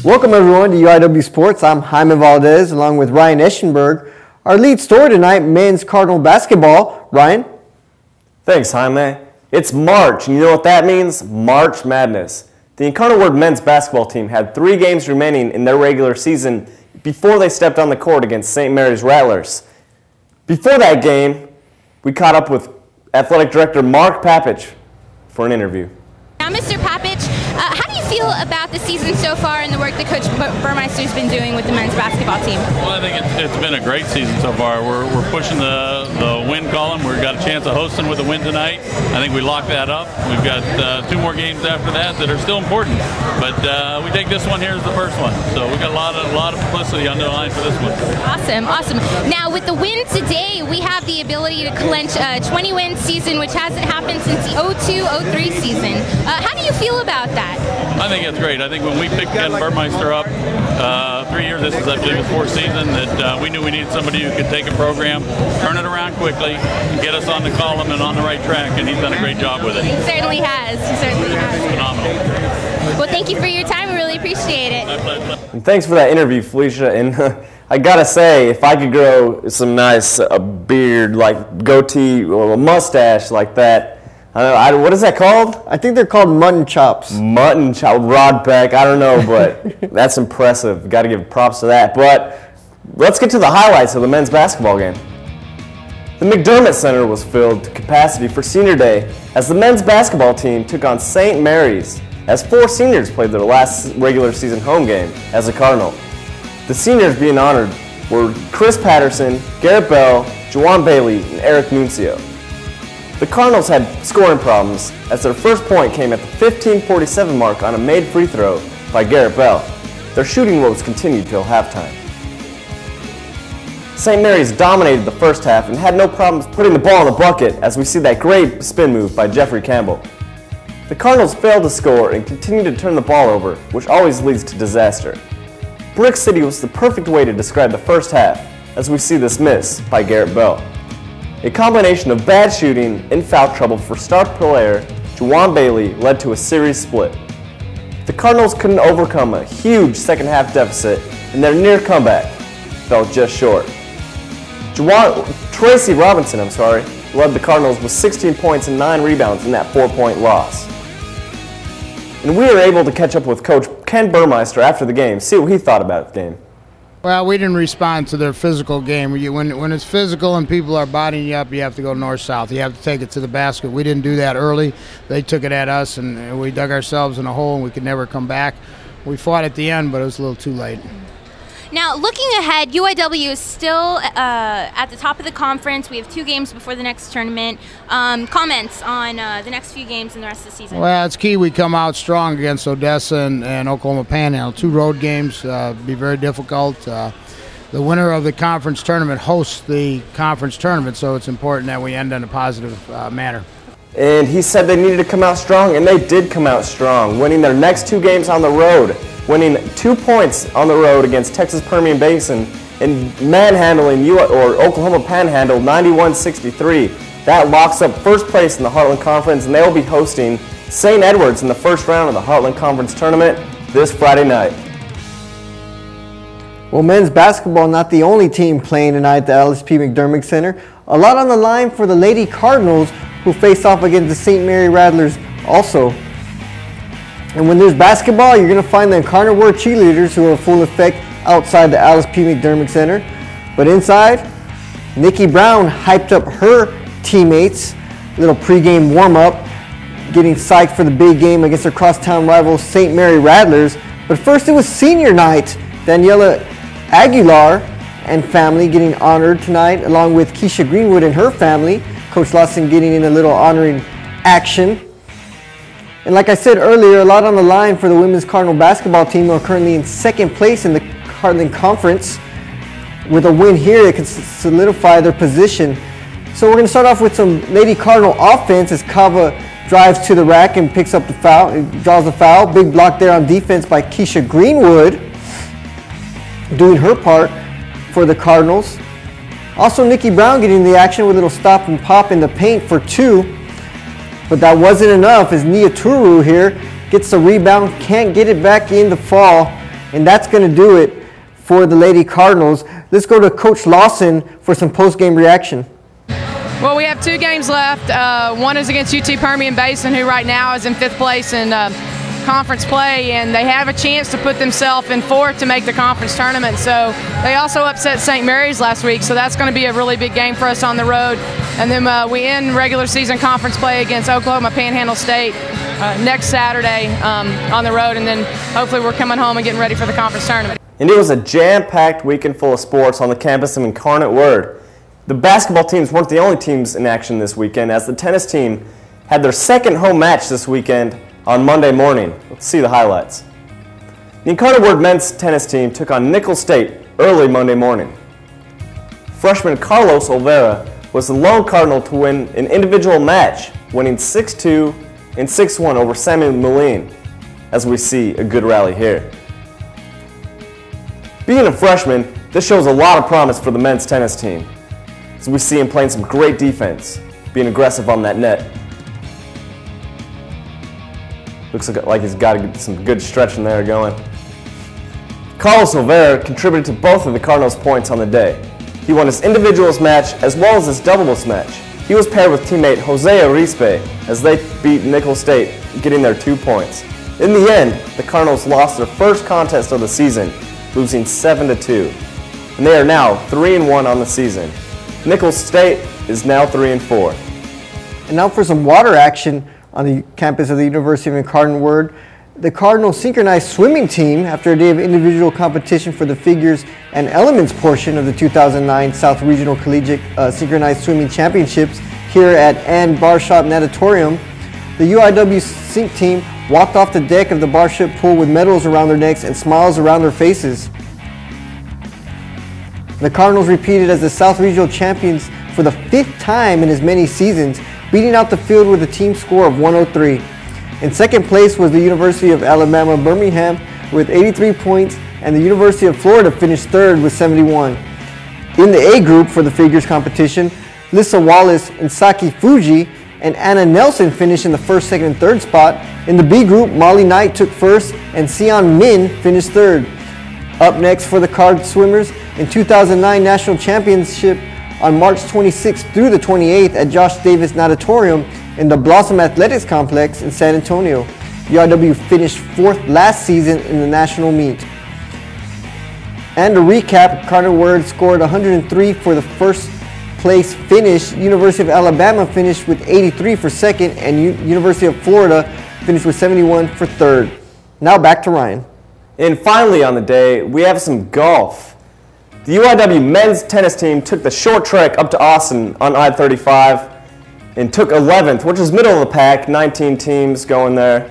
Welcome everyone to UIW Sports. I'm Jaime Valdez along with Ryan Eschenberg. Our lead story tonight, men's Cardinal basketball. Ryan? Thanks, Jaime. It's March, and you know what that means? March Madness. The Incarnate Word men's basketball team had 3 games remaining in their regular season before they stepped on the court against St. Mary's Rattlers. Before that game, we caught up with Athletic Director Mark Papich for an interview. Now, Mr. Papich, how do you feel about the season so far and the work that Coach Burmeister's been doing with the men's basketball team? Well, I think it's been a great season so far. We're pushing the win column. We've got a chance of hosting with a win tonight. I think we locked that up. We've got 2 more games after that are still important. But we take this one here as the first one. So we've got a lot of publicity on the line for this one. Awesome, awesome. Now, with the win today, we have the ability to clinch a 20-win season, which hasn't happened since the 02-03 season. How do you feel about that? I think it's great. I think when we picked Ken Burmeister up 3 years, this is I believe his 4th season, that we knew we needed somebody who could take a program, turn it around quickly, and get us on the column and on the right track, and he's done a great job with it. He certainly has. He certainly has. Phenomenal. Well, thank you for your time. We really appreciate it. My pleasure. And thanks for that interview, Felicia. And I gotta say, if I could grow some nice beard, like goatee or a mustache like that, what is that called? I think they're called mutton chops. Mutton chop, Rod Beck, I don't know, but that's impressive. Got to give props to that. But let's get to the highlights of the men's basketball game. The McDermott Center was filled to capacity for Senior Day as the men's basketball team took on St. Mary's as 4 seniors played their last regular season home game as a Cardinal. The seniors being honored were Chris Patterson, Garrett Bell, Juwan Bailey, and Eric Nuncio. The Cardinals had scoring problems as their first point came at the 15:47 mark on a made free throw by Garrett Bell. Their shooting woes continued till halftime. St. Mary's dominated the first half and had no problems putting the ball in the bucket as we see that great spin move by Jeffrey Campbell. The Cardinals failed to score and continued to turn the ball over, which always leads to disaster. Brick City was the perfect way to describe the first half as we see this miss by Garrett Bell. A combination of bad shooting and foul trouble for star player Juwan Bailey led to a series split. The Cardinals couldn't overcome a huge second half deficit and their near comeback fell just short. Tracy Robinson led the Cardinals with 16 points and 9 rebounds in that 4-point loss. And we were able to catch up with Coach Ken Burmeister after the game, see what he thought about the game. Well, we didn't respond to their physical game. When it's physical and people are bodying you up, you have to go north-south. You have to take it to the basket. We didn't do that early. They took it at us, and we dug ourselves in a hole, and we could never come back. We fought at the end, but it was a little too late. Now, looking ahead, UIW is still at the top of the conference. We have 2 games before the next tournament. Comments on the next few games and the rest of the season? Well, it's key we come out strong against Odessa and Oklahoma Panhandle. 2 road games, be very difficult. The winner of the conference tournament hosts the conference tournament, so it's important that we end in a positive manner. And he said they needed to come out strong, and they did come out strong, winning their next 2 games on the road, winning 2 points on the road against Texas Permian Basin and manhandling Oklahoma Panhandle 91-63. That locks up first place in the Heartland Conference, and they will be hosting St. Edwards in the first round of the Heartland Conference tournament this Friday night. Well, men's basketball not the only team playing tonight at the LSP McDermott Center. A lot on the line for the Lady Cardinals, who face off against the St. Mary Rattlers also. And when there's basketball, you're going to find the Incarnate Word cheerleaders who are in full effect outside the Alice P. McDermott Center. But inside, Nikki Brown hyped up her teammates, a little pregame warm-up, getting psyched for the big game against their crosstown rivals, St. Mary Rattlers. But first it was senior night. Daniela Aguilar and family getting honored tonight, along with Keisha Greenwood and her family. Coach Lawson getting in a little honoring action. And like I said earlier, a lot on the line for the women's Cardinal basketball team, who are currently in 2nd place in the Heartland Conference. With a win here, they can solidify their position. So we're going to start off with some Lady Cardinal offense as Kava drives to the rack and picks up the foul, draws the foul. Big block there on defense by Keisha Greenwood, doing her part for the Cardinals. Also, Nikki Brown getting the action with a little stop and pop in the paint for 2. But that wasn't enough as Nia Turu here gets the rebound, can't get it back in the fall, And that's going to do it for the Lady Cardinals. Let's go to Coach Lawson for some post-game reaction. Well, we have 2 games left. One is against UT Permian Basin, who right now is in 5th place in conference play, and they have a chance to put themselves in 4th to make the conference tournament. So they also upset St. Mary's last week, so that's going to be a really big game for us on the road. And then we end regular season conference play against Oklahoma Panhandle State next Saturday on the road, and then hopefully we're coming home and getting ready for the conference tournament. And it was a jam-packed weekend full of sports on the campus of Incarnate Word. The basketball teams weren't the only teams in action this weekend, as the tennis team had their second home match this weekend on Monday morning. Let's see the highlights. The Incarnate Word men's tennis team took on Nicholls State early Monday morning. Freshman Carlos Olvera was the lone Cardinal to win an individual match, winning 6-2 and 6-1 over Samuel Moline, as we see a good rally here. Being a freshman, this shows a lot of promise for the men's tennis team, as we see him playing some great defense, being aggressive on that net. Looks like he's got some good stretching there going. Carlos Olvera contributed to both of the Cardinals' points on the day. He won his individuals match as well as his doubles match. He was paired with teammate Jose Arispe as they beat Nicholls State, getting their 2 points. In the end, the Cardinals lost their first contest of the season, losing 7-2. And they are now 3-1 on the season. Nicholls State is now 3-4. And now for some water action on the campus of the University of Incarnate Word. The Cardinals synchronized swimming team, after a day of individual competition for the figures and elements portion of the 2009 South Regional Collegiate Synchronized Swimming Championships here at Ann Barshop Natatorium, the UIW Sync team walked off the deck of the Barshop pool with medals around their necks and smiles around their faces. The Cardinals repeated as the South Regional champions for the 5th time in as many seasons, beating out the field with a team score of 103. In second place was the University of Alabama Birmingham with 83 points, and the University of Florida finished 3rd with 71. In the A group for the figures competition, Lissa Wallace and Saki Fuji and Anna Nelson finished in the 1st, 2nd, and 3rd spot. In the B group, Molly Knight took 1st and Sion Min finished 3rd. Up next for the card swimmers, in 2009 National Championship on March 26th through the 28th at Josh Davis Natatorium in the Blossom Athletics Complex in San Antonio. UIW finished 4th last season in the national meet. And to recap, Incarnate Word scored 103 for the 1st place finish. University of Alabama finished with 83 for 2nd, and University of Florida finished with 71 for 3rd. Now back to Ryan. And finally on the day, we have some golf. The UIW men's tennis team took the short trek up to Austin on I-35 and took 11th, which is middle of the pack, 19 teams going there.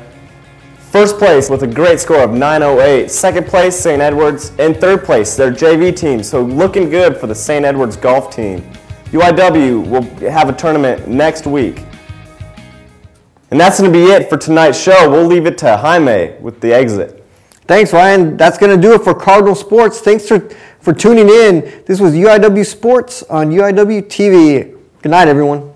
First place with a great score of 908. Second place, St. Edwards. And third place, their JV team. So looking good for the St. Edwards golf team. UIW will have a tournament next week. And that's going to be it for tonight's show. We'll leave it to Jaime with the exit. Thanks, Ryan. That's going to do it for Cardinal Sports. Thanks for tuning in. This was UIW Sports on UIWtv. Good night, everyone.